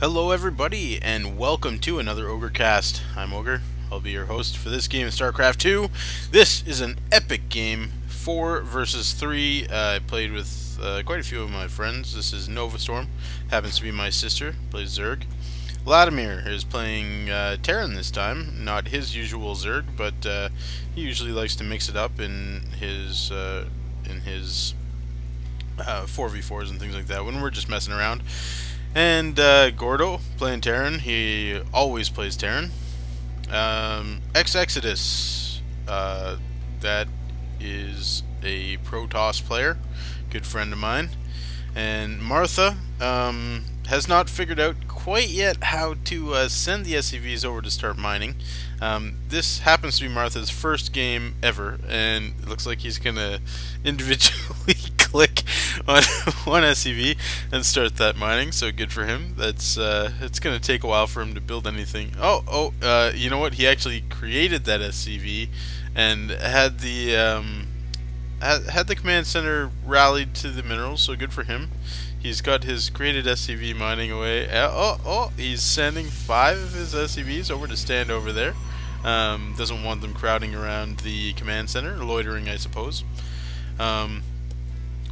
Hello everybody, and welcome to another Ogrecast. I'm Ogre. I'll be your host for this game of StarCraft 2. This is an epic game, 4 versus 3. I played with quite a few of my friends. This is Novastorm, happens to be my sister, plays Zerg. Eladimir is playing Terran this time, not his usual Zerg, but he usually likes to mix it up in his 4v4s and things like that when we're just messing around. And Gordo playing Terran. He always plays Terran. Xexodus, that is a Protoss player, good friend of mine. And Martha has not figured out quite yet how to send the SCVs over to start mining. This happens to be Martha's first game ever, and it looks like he's gonna individually click on one SCV and start that mining. So good for him. That's it's gonna take a while for him to build anything. You know what? He actually created that SCV and had the command center rallied to the minerals. So good for him. He's got his created SCV mining away. He's sending 5 of his SCVs over to stand over there. Doesn't want them crowding around the command center, loitering, I suppose.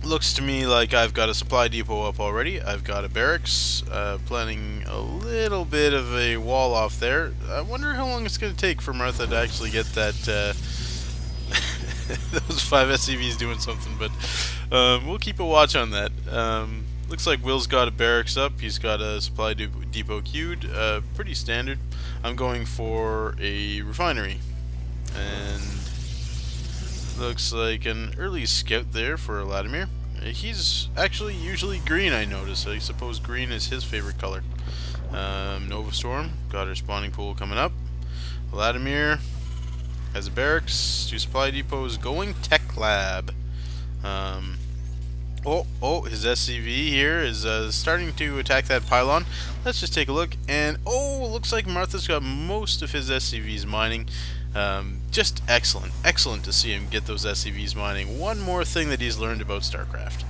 Looks to me like I've got a supply depot up already. I've got a barracks, planning a little bit of a wall off there. I wonder how long it's going to take for Martha to actually get that, those 5 SCVs doing something, but we'll keep a watch on that. Looks like Will's got a barracks up. He's got a supply depot queued. Pretty standard. I'm going for a refinery. And looks like an early scout there for Eladimir. He's actually usually green, I notice. I suppose green is his favorite color. Novastorm, got her spawning pool coming up. Eladimir has a barracks, 2 supply depots, going tech lab. His SCV here is starting to attack that pylon. Let's just take a look, and looks like Martha's got most of his SCVs mining. Just excellent to see him get those SCVs mining. One more thing that he's learned about StarCraft.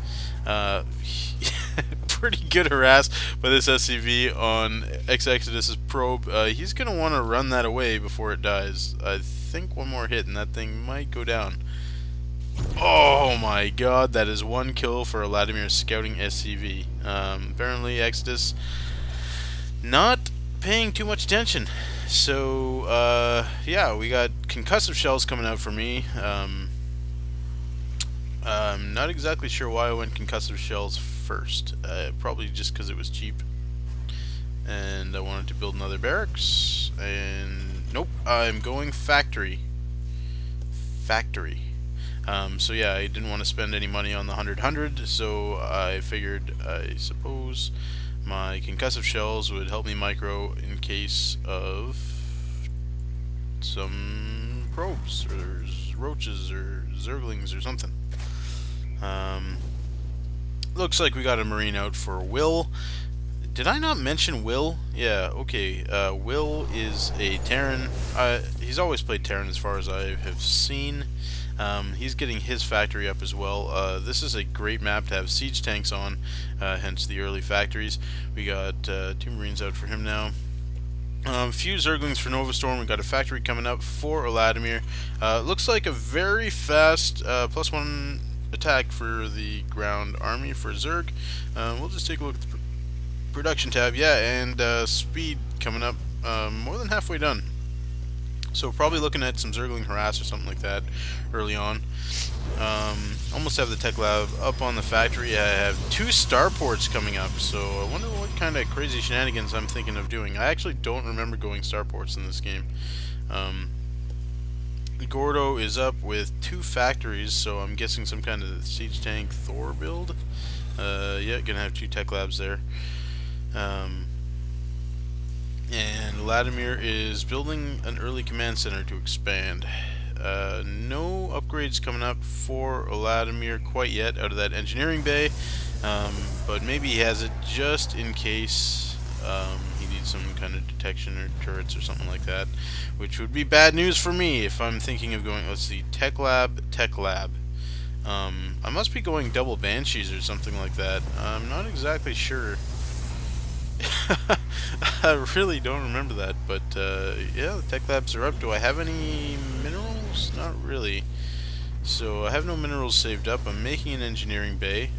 Pretty good harass by this SCV on Xexodus' probe. He's going to want to run that away before it dies. I think one more hit and that thing might go down. Oh my god, that is 1 kill for Eladimir's scouting SCV. Apparently Exodus not paying too much attention. So, yeah, we got concussive shells coming out for me. I'm not exactly sure why I went concussive shells first. Probably just because it was cheap. And I wanted to build another barracks. And nope, I'm going factory. So yeah, I didn't want to spend any money on the 100, so I figured, I suppose, my concussive shells would help me micro in case of some probes, or roaches, or zerglings, or something. Looks like we got a marine out for Will. Did I not mention Will? Yeah, okay. Will is a Terran. He's always played Terran as far as I have seen. He's getting his factory up as well. This is a great map to have siege tanks on, hence the early factories. We got 2 marines out for him now. Few zerglings for Novastorm. We got a factory coming up for Eladimir. Looks like a very fast +1 attack for the ground army for Zerg. We'll just take a look at the production tab. Yeah, and speed coming up, more than halfway done. So probably looking at some Zergling harass or something like that early on. Almost have the tech lab up on the factory. I have 2 starports coming up, so I wonder what kind of crazy shenanigans I'm thinking of doing. I actually don't remember going starports in this game. Gordo is up with 2 factories, so I'm guessing some kind of siege tank Thor build. Yeah, gonna have 2 tech labs there. And Eladimir is building an early command center to expand. No upgrades coming up for Eladimir quite yet out of that engineering bay, but maybe he has it just in case he needs some kind of detection or turrets or something like that, which would be bad news for me if I'm thinking of going, let's see, tech lab. I must be going double banshees or something like that. I'm not exactly sure. I really don't remember that, but yeah, the tech labs are up. Do I have any minerals? Not really. So I have no minerals saved up. I'm making an engineering bay.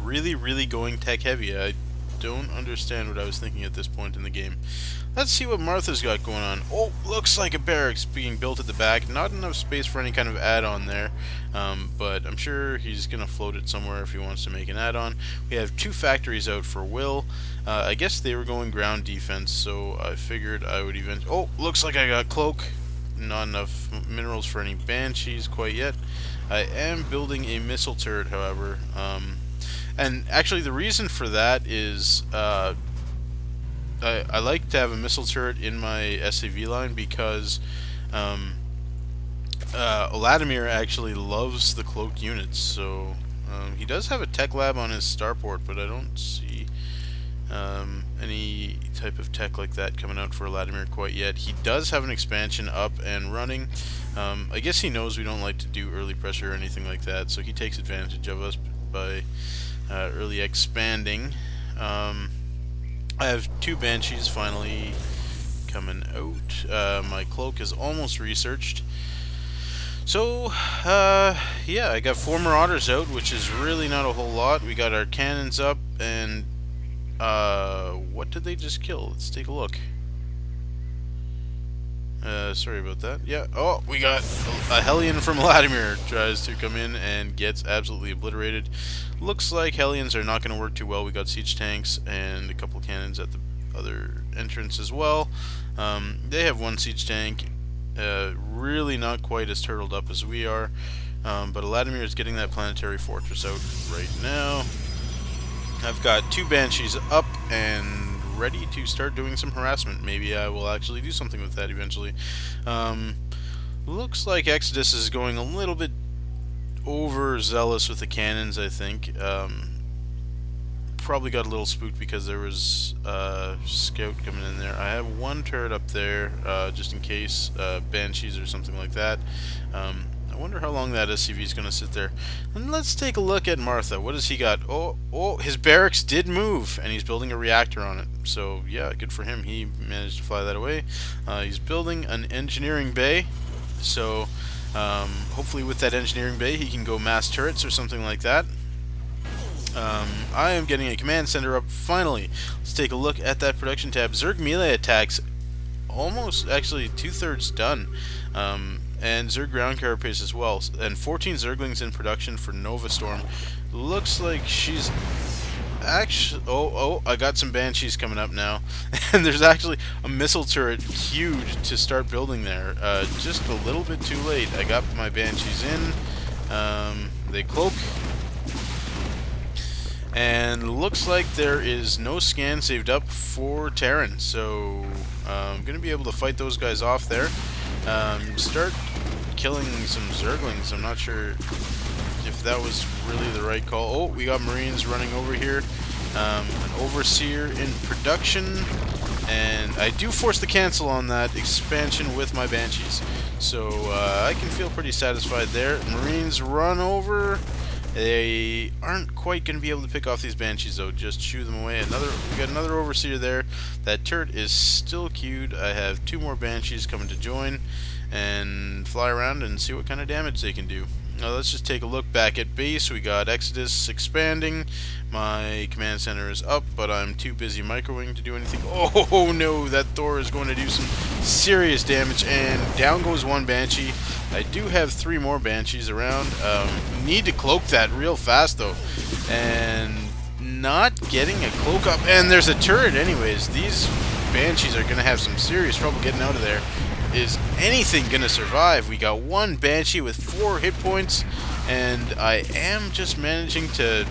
Really going tech heavy. I don't understand what I was thinking at this point in the game. Let's see what Martha's got going on. Oh, looks like a barracks being built at the back. Not enough space for any kind of add-on there, but I'm sure he's going to float it somewhere if he wants to make an add-on. We have 2 factories out for Will. I guess they were going ground defense, so I figured I would even... Oh, looks like I got cloak. Not enough minerals for any banshees quite yet. I am building a missile turret, however. And actually the reason for that is... I like to have a missile turret in my SAV line because Eladimir actually loves the cloaked units. So he does have a tech lab on his starport, but I don't see any type of tech like that coming out for Eladimir quite yet. He does have an expansion up and running. I guess he knows we don't like to do early pressure or anything like that, so he takes advantage of us by early expanding. I have 2 banshees finally coming out. My cloak is almost researched. So, yeah, I got 4 marauders out, which is really not a whole lot. We got our cannons up, and what did they just kill? Let's take a look. Sorry about that. Yeah, oh, we got a Hellion from Eladimir tries to come in and gets absolutely obliterated. Looks like Hellions are not going to work too well. We got siege tanks and a couple cannons at the other entrance as well. They have 1 siege tank, really not quite as turtled up as we are, but Eladimir is getting that planetary fortress out right now. I've got 2 banshees up and ready to start doing some harassment. Maybe I will actually do something with that eventually. Looks like Xexodus is going a little bit overzealous with the cannons, I think. Probably got a little spooked because there was scout coming in there. I have 1 turret up there just in case banshees or something like that. I wonder how long that SCV is going to sit there. And let's take a look at Martha. What has he got? Oh, his barracks did move, and he's building a reactor on it. So, yeah, good for him. He managed to fly that away. He's building an engineering bay. So, hopefully with that engineering bay, he can go mass turrets or something like that. I am getting a command center up, finally. Let's take a look at that production tab. Zerg melee attacks, almost, actually, 2/3 done. And Zerg ground carapace as well, and 14 Zerglings in production for Novastorm. Looks like she's actually... Oh, I got some banshees coming up now. And there's actually a missile turret huge to start building there. Just a little bit too late. I got my banshees in. They cloak. And looks like there is no scan saved up for Terran, so I'm going to be able to fight those guys off there. Start killing some Zerglings. I'm not sure if that was really the right call. Oh, we got Marines running over here. An Overseer in production. And I do force the cancel on that expansion with my Banshees. So I can feel pretty satisfied there. Marines run over. They aren't quite going to be able to pick off these Banshees though. Just shoo them away. We got another Overseer there. That turret is still queued. I have 2 more Banshees coming to join and fly around and see what kind of damage they can do. Now let's just take a look back at base. We got Xexodus expanding. My command center is up, but I'm too busy microwing to do anything. Oh no, that Thor is going to do some serious damage, and down goes 1 Banshee. I do have 3 more Banshees around. Need to cloak that real fast though, and not getting a cloak up. And there's a turret anyways. These Banshees are going to have some serious trouble getting out of there. Is anything going to survive? We got 1 Banshee with 4 hit points, and I am just managing to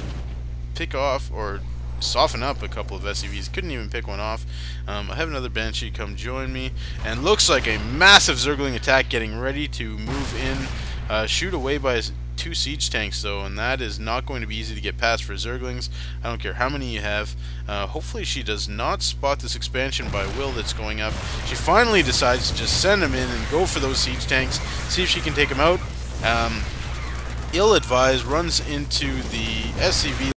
pick off or soften up a couple of SCVs. Couldn't even pick one off. I have another Banshee come join me, and looks like a massive Zergling attack getting ready to move in. Shoot away by 2 siege tanks though, and that is not going to be easy to get past for Zerglings. I don't care how many you have. Hopefully she does not spot this expansion by Will that's going up. She finally decides to just send them in and go for those siege tanks, see if she can take them out. Ill-advised, runs into the SCV